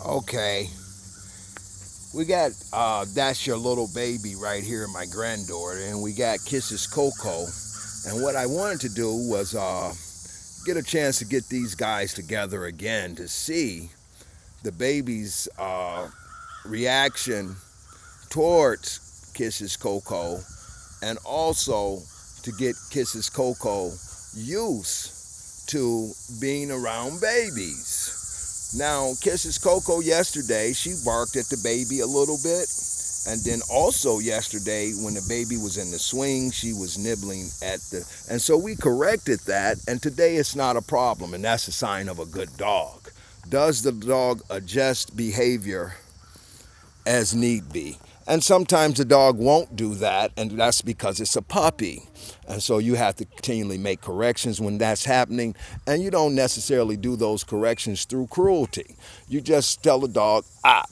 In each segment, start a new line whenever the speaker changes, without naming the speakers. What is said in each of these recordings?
Okay, we got That's Your Little Baby right here, my granddaughter, and we got Kisses Coco. And what I wanted to do was get a chance to get these guys together again to see the baby's reaction towards Kisses Coco, and also to get Kisses Coco used to being around babies. Now, Kisses Coco yesterday, she barked at the baby a little bit. And then also yesterday, when the baby was in the swing, she was nibbling at the. And so we corrected that. And today it's not a problem. And that's a sign of a good dog. Does the dog adjust behavior as need be? And sometimes the dog won't do that, and that's because it's a puppy. And so you have to continually make corrections when that's happening, and you don't necessarily do those corrections through cruelty. You just tell the dog, ah.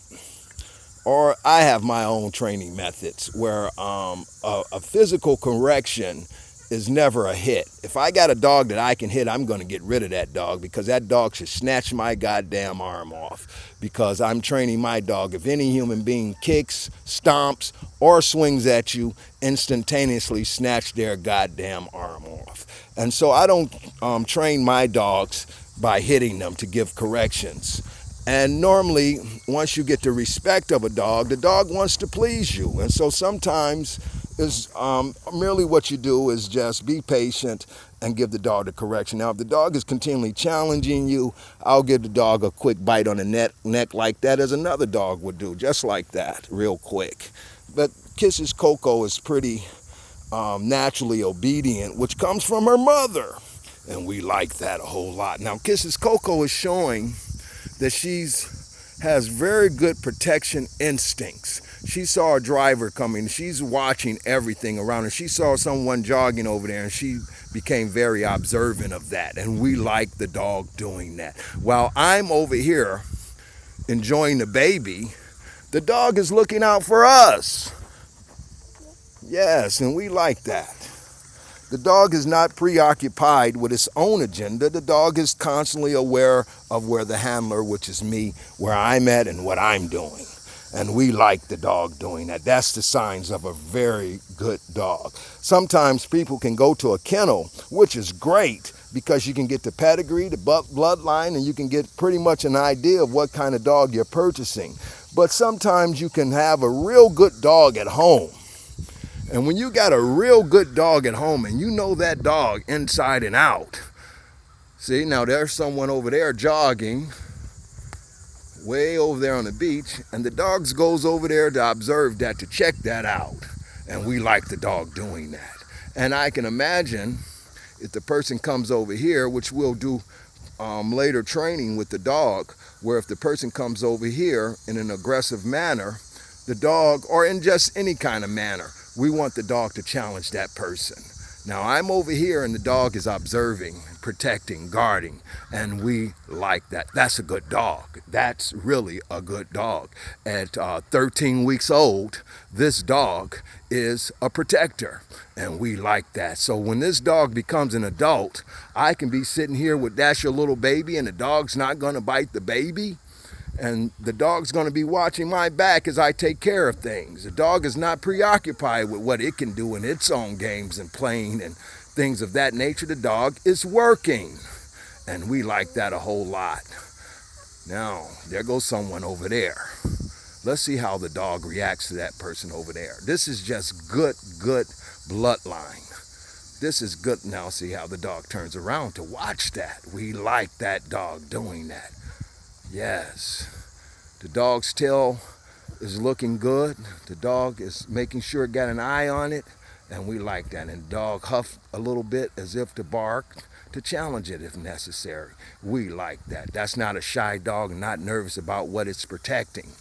Or I have my own training methods where a physical correction is never a hit. If I got a dog that I can hit, I'm going to get rid of that dog because that dog should snatch my goddamn arm off because I'm training my dog. If any human being kicks, stomps, or swings at you, instantaneously snatch their goddamn arm off. And so I don't train my dogs by hitting them to give corrections. And normally, once you get the respect of a dog, the dog wants to please you. And so sometimes is merely what you do is just be patient and give the dog the correction. Now, if the dog is continually challenging you, I'll give the dog a quick bite on the neck like that, as another dog would do, just like that, real quick. But Kisses Coco is pretty naturally obedient, which comes from her mother. And we like that a whole lot. Now, Kisses Coco is showing that she's has very good protection instincts. She saw a driver coming. She's watching everything around her. She saw someone jogging over there, and she became very observant of that. And we like the dog doing that. While I'm over here enjoying the baby, the dog is looking out for us. Yes, and we like that. The dog is not preoccupied with its own agenda. The dog is constantly aware of where the handler, which is me, where I'm at and what I'm doing. And we like the dog doing that. That's the signs of a very good dog. Sometimes people can go to a kennel, which is great because you can get the pedigree, the bloodline, and you can get pretty much an idea of what kind of dog you're purchasing. But sometimes you can have a real good dog at home. And when you got a real good dog at home and you know that dog inside and out, see, now there's someone over there jogging way over there on the beach, and the dog goes over there to observe that, to check that out. And we like the dog doing that. And I can imagine if the person comes over here, which we'll do later training with the dog, where if the person comes over here in an aggressive manner, the dog, or in just any kind of manner, we want the dog to challenge that person. Now I'm over here and the dog is observing, protecting, guarding, and we like that. That's a good dog. That's really a good dog. At 13 weeks old, this dog is a protector, and we like that. So when this dog becomes an adult, I can be sitting here with That's Your Little Baby, and the dog's not going to bite the baby. And the dog's going to be watching my back as I take care of things. The dog is not preoccupied with what it can do in its own games and playing and things of that nature. The dog is working. And we like that a whole lot. Now, there goes someone over there. Let's see how the dog reacts to that person over there. This is just good bloodline. This is good. Now see how the dog turns around to watch that. We like that dog doing that. Yes. The dog's tail is looking good. The dog is making sure it got an eye on it, and we like that. And the dog huffed a little bit as if to bark, to challenge it if necessary. We like that. That's not a shy dog and not nervous about what it's protecting.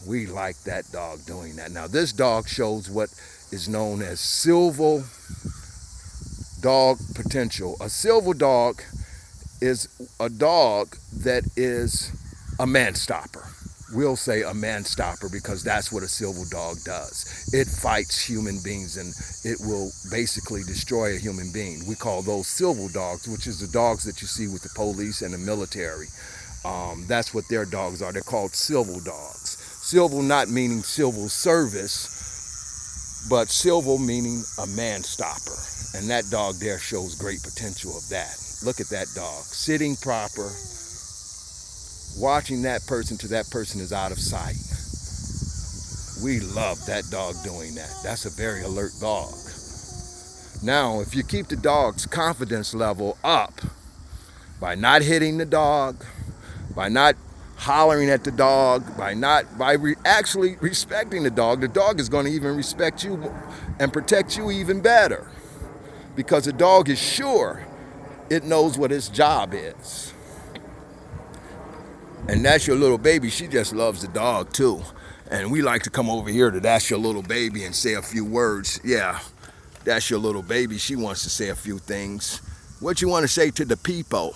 We like that dog doing that. Now this dog shows what is known as silver dog potential. A silver dog is a dog that is a man stopper. We'll say a man stopper because that's what a silver dog does. It fights human beings and it will basically destroy a human being. We call those silver dogs, which is the dogs that you see with the police and the military. That's what their dogs are. They're called civil dogs. Civil not meaning civil service, but civil meaning a man stopper. And that dog there shows great potential of that. Look at that dog, sitting proper, watching that person till that person is out of sight. We love that dog doing that. That's a very alert dog. Now, if you keep the dog's confidence level up by not hitting the dog, by not hollering at the dog, actually respecting the dog is going to even respect you and protect you even better, because the dog is sure it knows what its job is. And That's Your Little Baby, she just loves the dog too. And we like to come over here to That's Your Little Baby and say a few words. Yeah, That's Your Little Baby. She wants to say a few things. What you want to say to the people?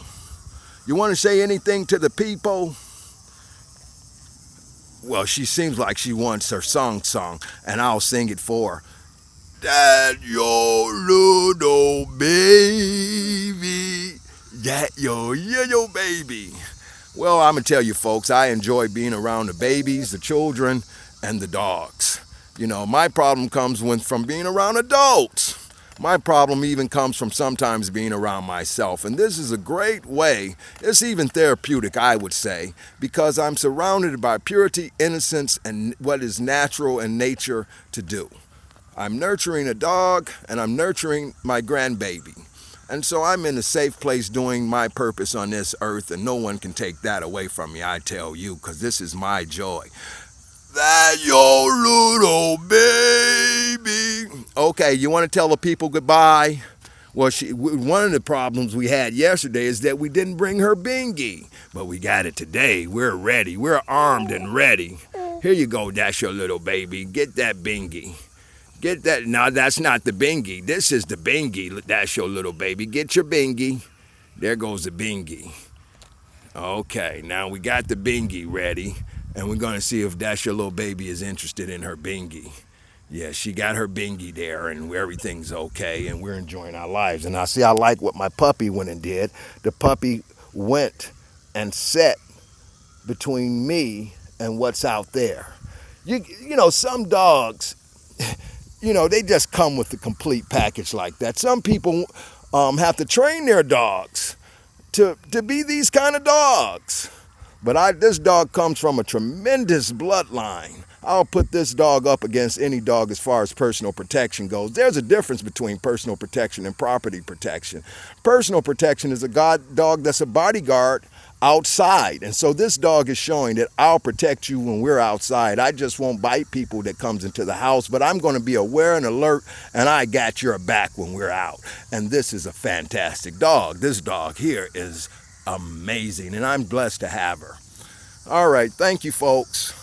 You want to say anything to the people? Well, she seems like she wants her song, and I'll sing it for her. That your little baby, that your little baby. Well, I'm going to tell you folks, I enjoy being around the babies, the children, and the dogs. You know, my problem comes from being around adults. My problem even comes from sometimes being around myself. And this is a great way, it's even therapeutic, I would say, because I'm surrounded by purity, innocence, and what is natural in nature to do. I'm nurturing a dog, and I'm nurturing my grandbaby. And so I'm in a safe place doing my purpose on this earth, and no one can take that away from me, I tell you, because this is my joy. That your little baby. Okay, you want to tell the people goodbye? Well, one of the problems we had yesterday is that we didn't bring her bingy, but we got it today. We're ready. We're armed and ready. Here you go, That's Your Little Baby. Get that bingy. Get that. No, that's not the bingy. This is the bingy. That's Your Little Baby. Get your bingy. There goes the bingy. Okay, now we got the bingy ready, and we're going to see if That's Your Little Baby is interested in her bingy. Yeah, she got her bingy there, and everything's okay, and we're enjoying our lives. And I like what my puppy went and did. The puppy went and sat between me and what's out there. You know, some dogs, you know, they just come with the complete package like that. Some people have to train their dogs to be these kind of dogs. But this dog comes from a tremendous bloodline. I'll put this dog up against any dog as far as personal protection goes. There's a difference between personal protection and property protection. Personal protection is a dog that's a bodyguard outside. And so this dog is showing that I'll protect you when we're outside. I just won't bite people that comes into the house, but I'm going to be aware and alert, and I got your back when we're out. And this is a fantastic dog. This dog here is amazing, and I'm blessed to have her. All right, thank you, folks.